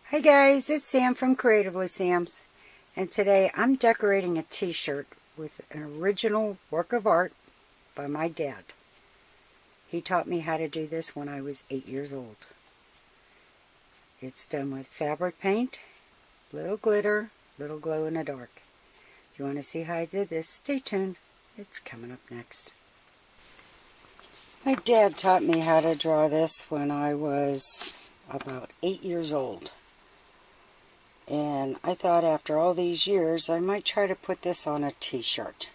Hey guys, it's Sam from Creatively Sam's, and today I'm decorating a t-shirt with an original work of art by my dad. He taught me how to do this when I was 8 years old. It's done with fabric paint, little glitter, little glow in the dark. If you want to see how I did this, stay tuned. It's coming up next. My dad taught me how to draw this when I was about 8 years old. And I thought after all these years I might try to put this on a t-shirt.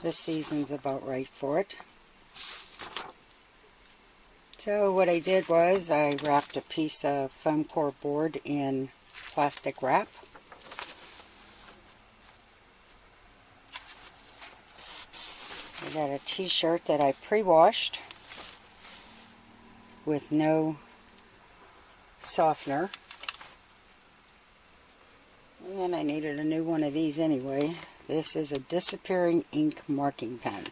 This season's about right for it. So what I did was I wrapped a piece of foam core board in plastic wrap. I got a t-shirt that I pre-washed with no softener, and I needed a new one of these anyway. This is a disappearing ink marking pen.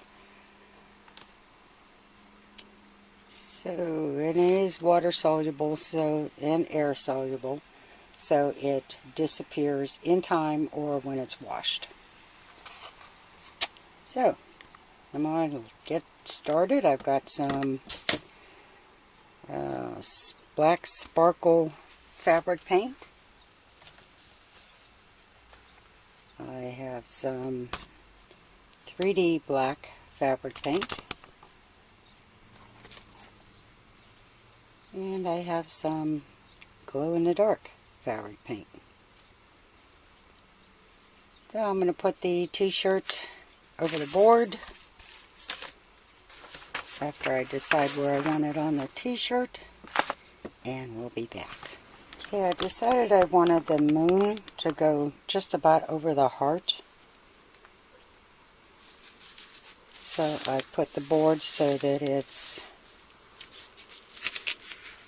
So it is water soluble and air soluble, so it disappears in time or when it's washed. So I'm going to get started. I've got some black sparkle fabric paint. I have some 3D black fabric paint. And I have some glow-in-the-dark fabric paint. So I'm going to put the t-shirt over the board after I decide where I want it on the t-shirt, and we'll be back. Okay, I decided I wanted the moon to go just about over the heart. So I put the board so that it's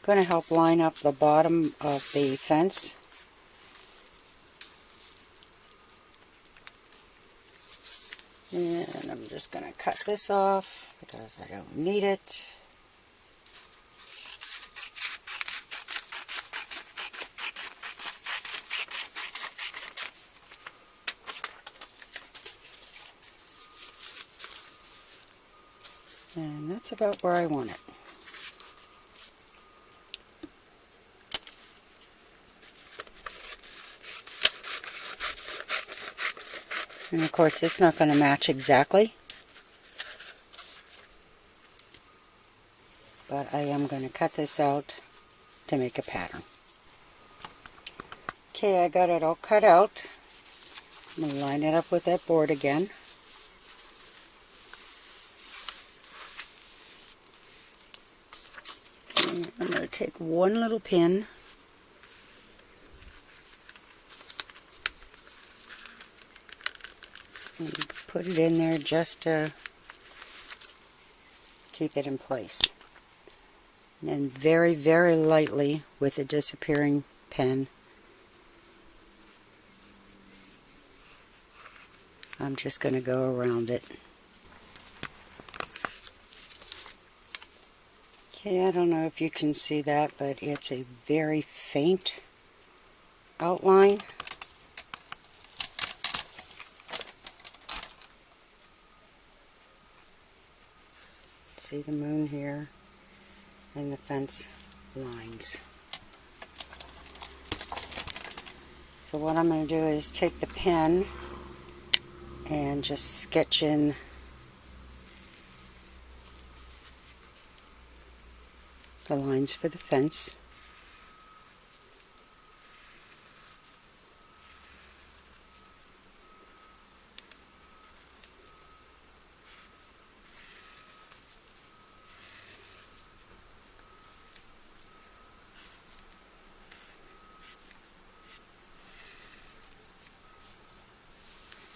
going to help line up the bottom of the fence. And I'm just going to cut this off because I don't need it. And that's about where I want it. And of course it's not going to match exactly, but I am going to cut this out to make a pattern. Okay, I got it all cut out. I'm going to line it up with that board again. And I'm going to take one little pin and put it in there just to keep it in place. And then very, very lightly with the disappearing pen, I'm just going to go around it. Okay, I don't know if you can see that, but it's a very faint outline. See the moon here and the fence lines. So what I'm going to do is take the pen and just sketch in the lines for the fence.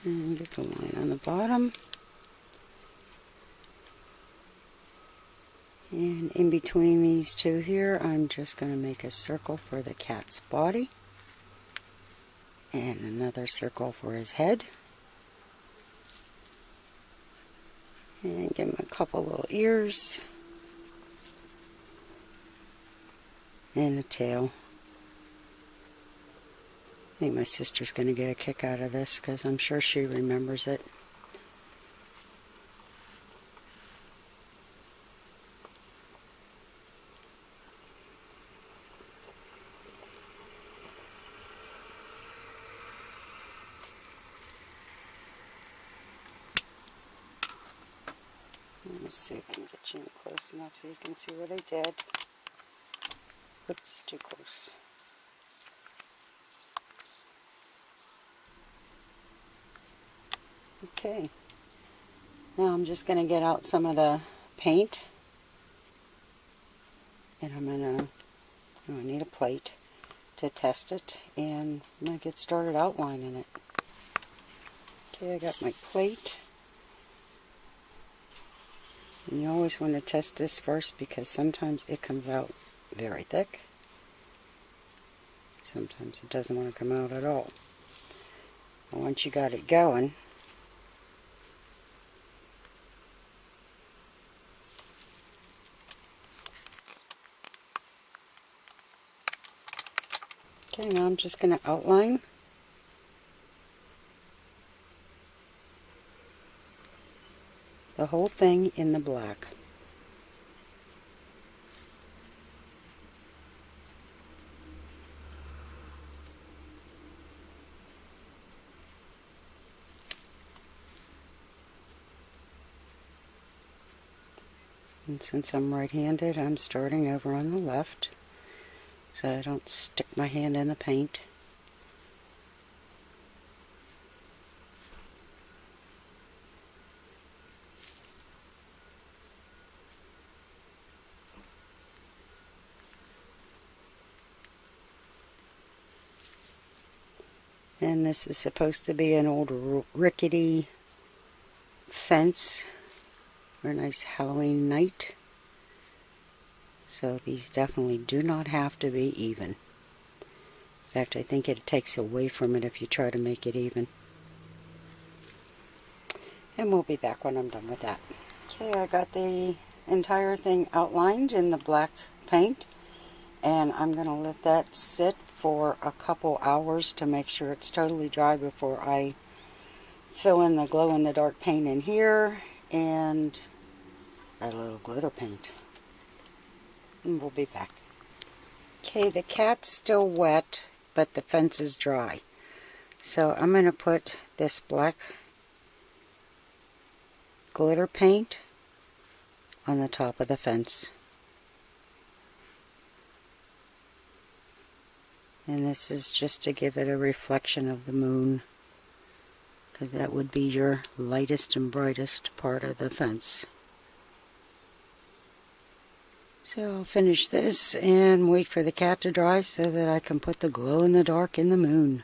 And get the line on the bottom. And in between these two here, I'm just going to make a circle for the cat's body. And another circle for his head. And give him a couple little ears. and the tail. I think my sister's going to get a kick out of this because I'm sure she remembers it. Let me see if I can get you in close enough so you can see what I did. Oops, too close. Okay, now I'm just going to get out some of the paint, and I need a plate to test it, and I'm going to get started outlining it. Okay, I got my plate. And you always want to test this first because sometimes it comes out very thick. Sometimes it doesn't want to come out at all. And once you got it going, okay, now I'm just going to outline the whole thing in the black. And since I'm right-handed, I'm starting over on the left so I don't stick my hand in the paint. And this is supposed to be an old rickety fence for a nice Halloween night. So these definitely do not have to be even. In fact, I think it takes away from it if you try to make it even. And we'll be back when I'm done with that. Okay, I got the entire thing outlined in the black paint, and I'm going to let that sit for a couple hours to make sure it's totally dry before I fill in the glow-in-the-dark paint in here and add a little glitter paint. And we'll be back. Okay, the cat's still wet, but the fence is dry. So I'm going to put this black glitter paint on the top of the fence. And this is just to give it a reflection of the moon, because that would be your lightest and brightest part of the fence. So I'll finish this and wait for the cat to dry so that I can put the glow-in-the-dark in the moon.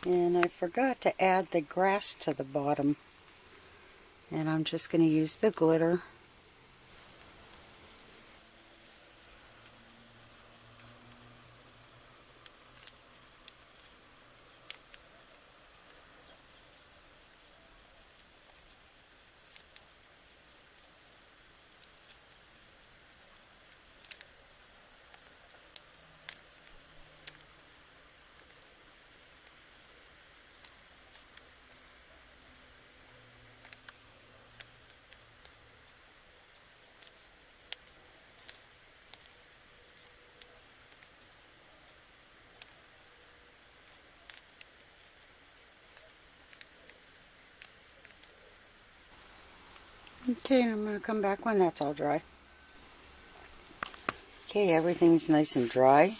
And I forgot to add the grass to the bottom. And I'm just going to use the glitter. Okay, I'm going to come back when that's all dry. Okay, everything's nice and dry.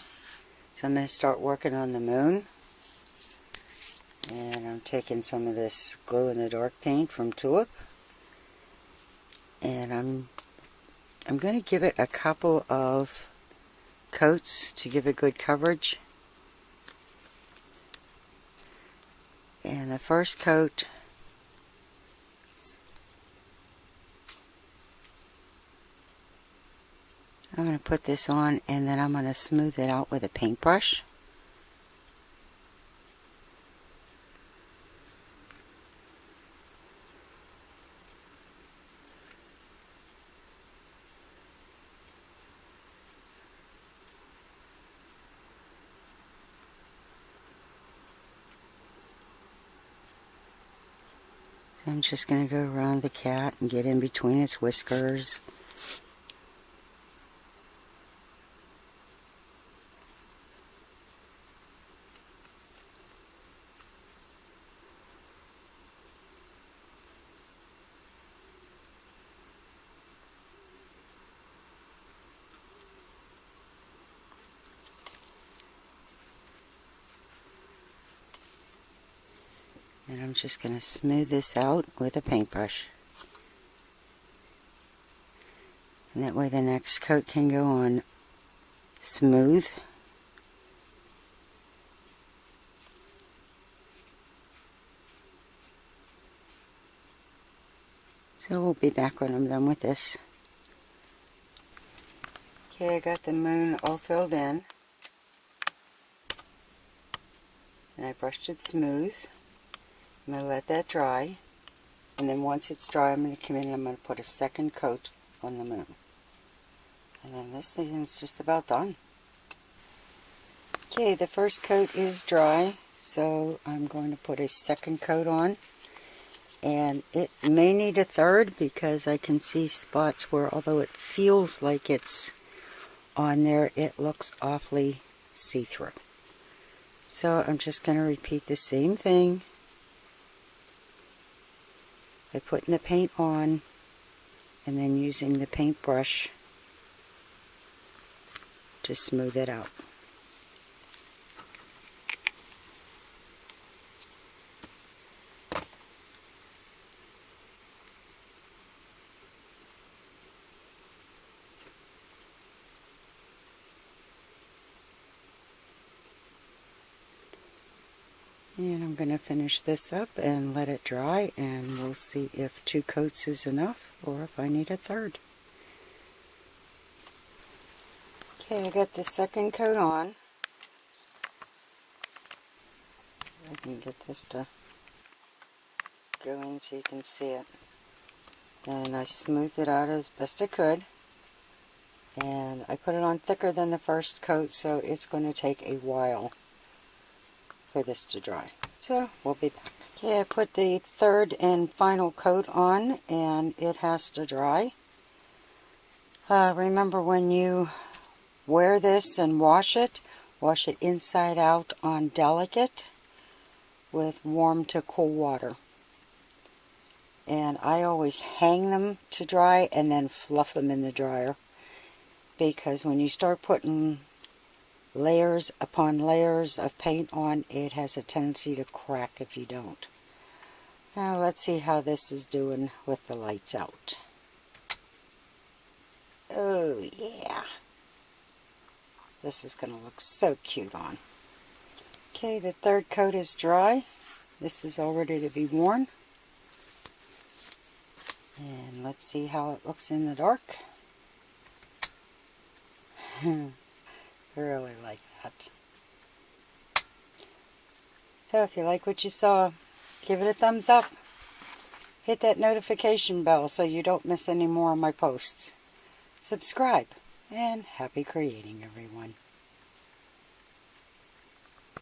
So I'm going to start working on the moon. And I'm taking some of this glow-in-the-dark paint from Tulip. And I'm going to give it a couple of coats to give it good coverage. And the first coat, I'm going to put this on, and then I'm going to smooth it out with a paintbrush. I'm just going to go around the cat and get in between its whiskers. And I'm just going to smooth this out with a paintbrush. And that way the next coat can go on smooth. So we'll be back when I'm done with this. Okay, I got the moon all filled in. And I brushed it smooth. I'm going to let that dry. And then once it's dry, I'm going to come in and I'm going to put a second coat on the moon. And then this thing is just about done. Okay, the first coat is dry, so I'm going to put a second coat on. And it may need a third because I can see spots where, although it feels like it's on there, it looks awfully see-through. So I'm just going to repeat the same thing by putting the paint on and then using the paintbrush to smooth it out. And I'm going to finish this up and let it dry, and we'll see if 2 coats is enough or if I need a third. Okay, I got the second coat on. I can get this to go in so you can see it. And I smoothed it out as best I could. And I put it on thicker than the first coat, so it's going to take a while for this to dry. So we'll be back. Okay, I put the third and final coat on, and it has to dry. Remember, when you wear this and wash it inside out on delicate with warm to cool water. And I always hang them to dry and then fluff them in the dryer, because when you start putting layers upon layers of paint on, it has a tendency to crack if you don't. Now let's see how this is doing with the lights out. Oh yeah, this is going to look so cute on. Okay, the third coat is dry. This is all ready to be worn. And let's see how it looks in the dark. I really like that. So if you like what you saw, give it a thumbs up. Hit that notification bell so you don't miss any more of my posts. Subscribe, and happy creating, everyone.